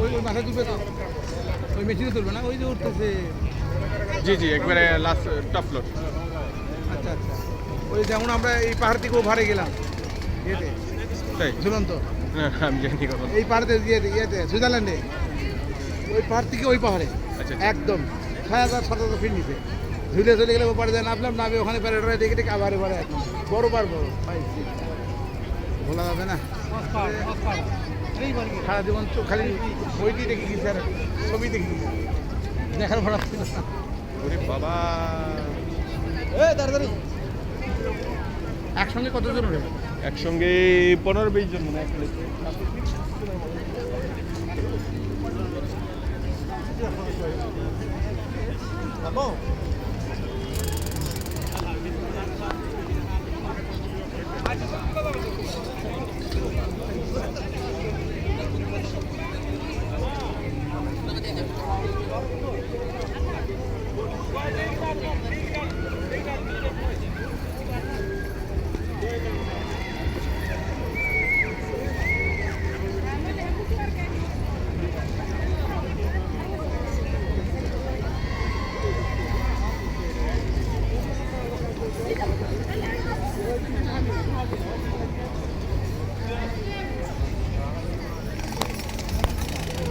ওই ওই মাথায় তুলবে তো ওই মেশিনে তুলবে না ওই যে উঠতেছে। জি জি একবারে লাস্ট টপ ফ্লোর। আচ্ছা আচ্ছা ওই যেমন আমরা এই পাহাড় থেকে ওভারে গেলাম ইয়েতে তাই ঝুলন্ত আমি জানি কথা। এই পাহাড়তে ইয়েতে সুইজারল্যান্ডে ওই পাহাড় থেকে ওই পাহাড়ে আচ্ছা একদম 6,000-7,000 ফিট নিচে ঝুলে চলে গেলে ওপারে যায় নামলাম নামে ওখানে প্যারেডারে দেখে দেখে আবার এবারে বড় পার বড় ভাই ভোলা যাবে না সারা জীবন চোখ খালি বইটি দেখে গেছি আর ছবি দেখে গেছি দেখার ভরা ছিল না। ওরে বাবা তাড়াতাড়ি একসঙ্গে কতজন ওঠে? একসঙ্গে 15-20 জন মনে হয়।